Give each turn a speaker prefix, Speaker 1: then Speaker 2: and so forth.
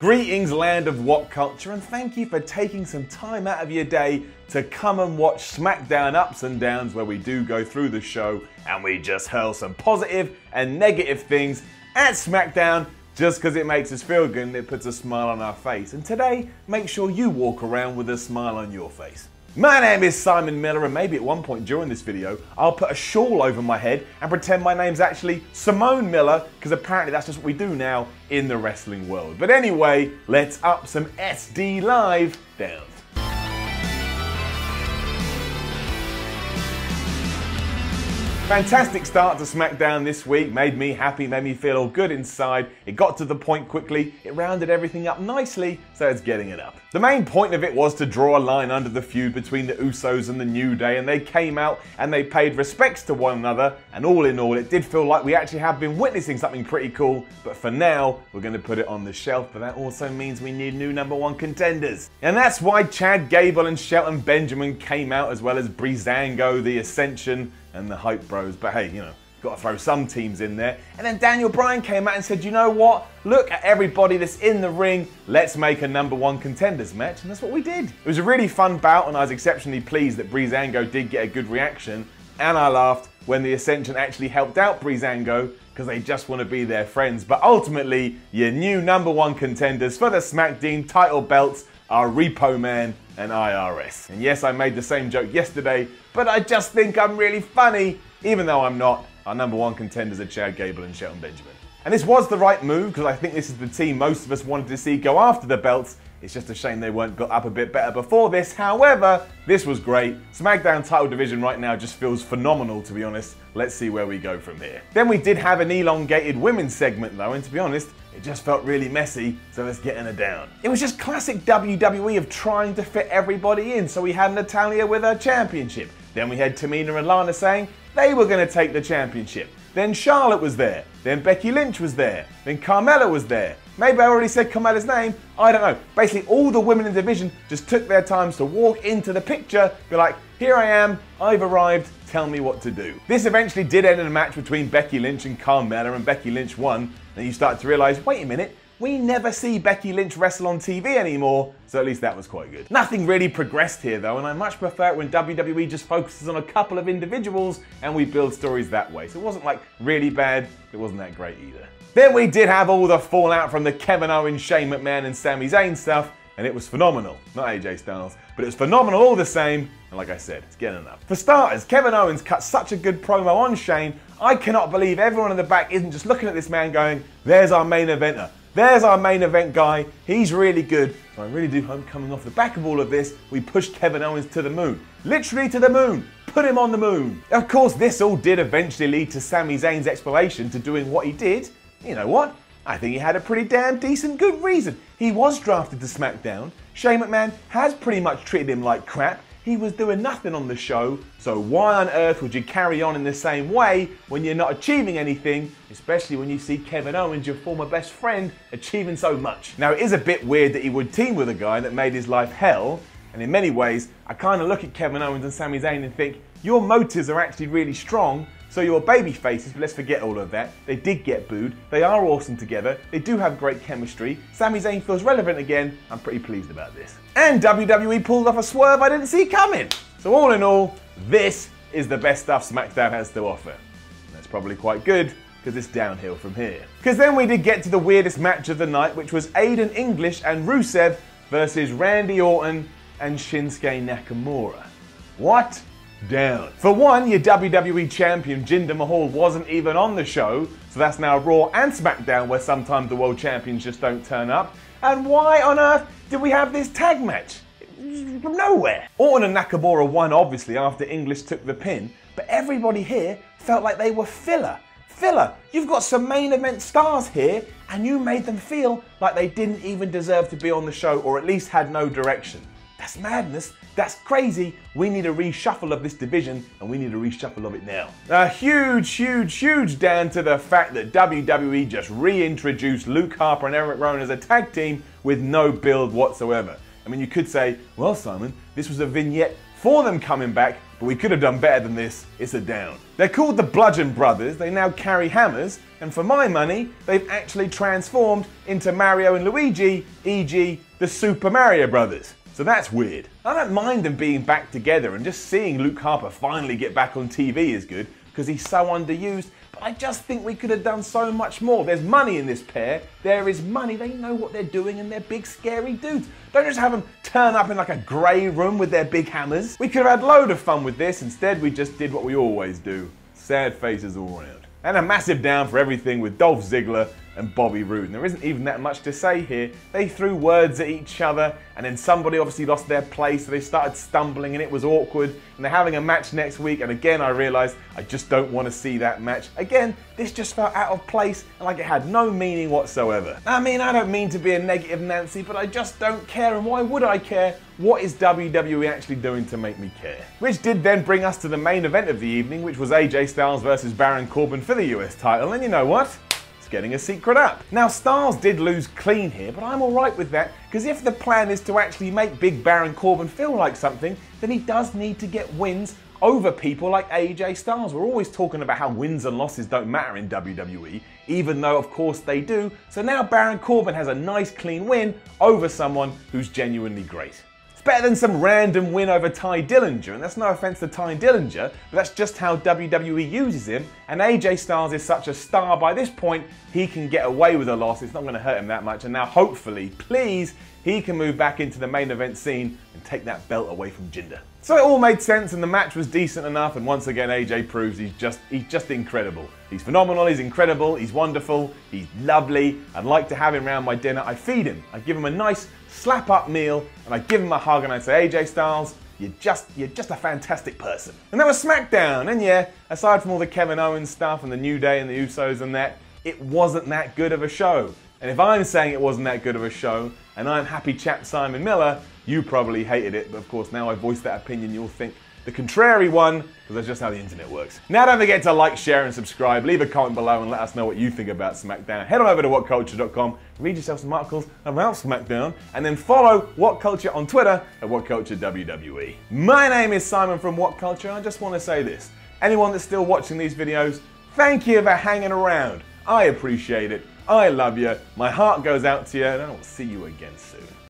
Speaker 1: Greetings, land of what culture, and thank you for taking some time out of your day to come and watch SmackDown Ups and Downs, where we do go through the show and we just hurl some positive and negative things at SmackDown just because it makes us feel good and it puts a smile on our face. And today, make sure you walk around with a smile on your face. My name is Simon Miller, and maybe at one point during this video I'll put a shawl over my head and pretend my name's actually Simone Miller, because apparently that's just what we do now in the wrestling world. But anyway, let's up some SD Live Downs. Fantastic start to SmackDown this week, made me happy, made me feel all good inside. It got to the point quickly, it rounded everything up nicely, so it's getting it up. The main point of it was to draw a line under the feud between the Usos and the New Day, and they came out and they paid respects to one another, and all in all it did feel like we actually have been witnessing something pretty cool, but for now we're going to put it on the shelf, but that also means we need new #1 contenders. And that's why Chad Gable and Shelton Benjamin came out, as well as Breezango, the Ascension, and the Hype Bros. But hey, you know, got to throw some teams in there. And then Daniel Bryan came out and said, you know what? Look at everybody that's in the ring. Let's make a #1 contenders match. And that's what we did. It was a really fun bout, and I was exceptionally pleased that Breezango did get a good reaction. And I laughed when the Ascension actually helped out Breezango, because they just want to be their friends. But ultimately, your new #1 contenders for the SmackDown title belts are Repo Man and IRS. And yes, I made the same joke yesterday, but I just think I'm really funny, even though I'm not. Our #1 contenders are Chad Gable and Shelton Benjamin. And this was the right move, because I think this is the team most of us wanted to see go after the belts. It's just a shame they weren't got up a bit better before this. However, this was great. SmackDown title division right now just feels phenomenal, to be honest. Let's see where we go from here. Then we did have an elongated women's segment though, and to be honest, it just felt really messy, so let's get in her down. It was just classic WWE of trying to fit everybody in. So we had Natalya with her championship. Then we had Tamina and Lana saying they were going to take the championship. Then Charlotte was there. Then Becky Lynch was there. Then Carmella was there. Maybe I already said Carmella's name. I don't know. Basically, all the women in the division just took their times to walk into the picture, be like, here I am, I've arrived, tell me what to do. This eventually did end in a match between Becky Lynch and Carmella, and Becky Lynch won. Then you start to realise, wait a minute, we never see Becky Lynch wrestle on TV anymore, so at least that was quite good. Nothing really progressed here though, and I much prefer it when WWE just focuses on a couple of individuals and we build stories that way. So it wasn't like really bad, it wasn't that great either. Then we did have all the fallout from the Kevin Owens, Shane McMahon and Sami Zayn stuff, and it was phenomenal. Not AJ Styles, but it was phenomenal all the same, and like I said, it's getting enough. For starters, Kevin Owens cut such a good promo on Shane. I cannot believe everyone in the back isn't just looking at this man going, there's our main eventer. There's our main event guy. He's really good. So I really do hope coming off the back of all of this, we push Kevin Owens to the moon. Literally to the moon. Put him on the moon. Of course, this all did eventually lead to Sami Zayn's explanation to doing what he did. You know what? I think he had a pretty damn decent good reason. He was drafted to SmackDown. Shane McMahon has pretty much treated him like crap. He was doing nothing on the show, so why on earth would you carry on in the same way when you're not achieving anything, especially when you see Kevin Owens, your former best friend, achieving so much. Now, it is a bit weird that he would team with a guy that made his life hell, and in many ways, I kind of look at Kevin Owens and Sami Zayn and think, your motives are actually really strong, so you're baby faces, but let's forget all of that. They did get booed, they are awesome together, they do have great chemistry, Sami Zayn feels relevant again, I'm pretty pleased about this. And WWE pulled off a swerve I didn't see coming. So all in all, this is the best stuff SmackDown has to offer. That's probably quite good, because it's downhill from here. Because then we did get to the weirdest match of the night, which was Aiden English and Rusev versus Randy Orton and Shinsuke Nakamura. What? Down. For one, your WWE champion Jinder Mahal wasn't even on the show, so that's now Raw and SmackDown, where sometimes the world champions just don't turn up. And why on earth did we have this tag match? From nowhere. Orton and Nakamura won obviously after English took the pin, but everybody here felt like they were filler. Filler. You've got some main event stars here, and you made them feel like they didn't even deserve to be on the show, or at least had no direction. That's madness. That's crazy. We need a reshuffle of this division, and we need a reshuffle of it now. A huge down to the fact that WWE just reintroduced Luke Harper and Eric Rowan as a tag team with no build whatsoever. I mean, you could say, well, Simon, this was a vignette for them coming back, but we could have done better than this. It's a down. They're called the Bludgeon Brothers. They now carry hammers, and for my money, they've actually transformed into Mario and Luigi, e.g. the Super Mario Brothers. So that's weird. I don't mind them being back together, and just seeing Luke Harper finally get back on TV is good, because he's so underused, but I just think we could have done so much more. There's money in this pair. There is money. They know what they're doing, and they're big, scary dudes. Don't just have them turn up in like a grey room with their big hammers. We could have had a load of fun with this. Instead, we just did what we always do. Sad faces all around. And a massive down for everything with Dolph Ziggler and Bobby Roode. And there isn't even that much to say here. They threw words at each other, and then somebody obviously lost their place, so they started stumbling, and it was awkward. And they're having a match next week, and again I realised I just don't want to see that match. Again, this just felt out of place, and like it had no meaning whatsoever. I mean, I don't mean to be a negative Nancy, but I just don't care, and why would I care? What is WWE actually doing to make me care? Which did then bring us to the main event of the evening, which was AJ Styles versus Baron Corbin for the US title, and you know what? Getting a secret up. Now, Styles did lose clean here, but I'm alright with that, because if the plan is to actually make Big Baron Corbin feel like something, then he does need to get wins over people like AJ Styles. We're always talking about how wins and losses don't matter in WWE, even though of course they do. So now Baron Corbin has a nice clean win over someone who's genuinely great. Better than some random win over Ty Dillinger, and that's no offense to Ty Dillinger, but that's just how WWE uses him, and AJ Styles is such a star by this point, he can get away with a loss. It's not going to hurt him that much, and now hopefully, please, he can move back into the main event scene and take that belt away from Jinder. So it all made sense, and the match was decent enough, and once again AJ proves he's just incredible. He's phenomenal, he's incredible, he's wonderful, he's lovely. I'd like to have him around my dinner. I feed him, I give him a nice slap up meal, and I give him a hug, and I say, AJ Styles, you're just a fantastic person. And that was SmackDown, and yeah, aside from all the Kevin Owens stuff and the New Day and the Usos and that, it wasn't that good of a show. And if I'm saying it wasn't that good of a show, and I'm happy chap Simon Miller, you probably hated it, but of course now I voiced that opinion, you'll think the contrary one, because that's just how the internet works. Now don't forget to like, share and subscribe, leave a comment below and let us know what you think about SmackDown. Head on over to whatculture.com, read yourself some articles about SmackDown, and then follow What Culture on Twitter at WhatCultureWWE. My name is Simon from What Culture, and I just want to say this. Anyone that's still watching these videos, thank you for hanging around. I appreciate it. I love you. My heart goes out to you, and I'll see you again soon.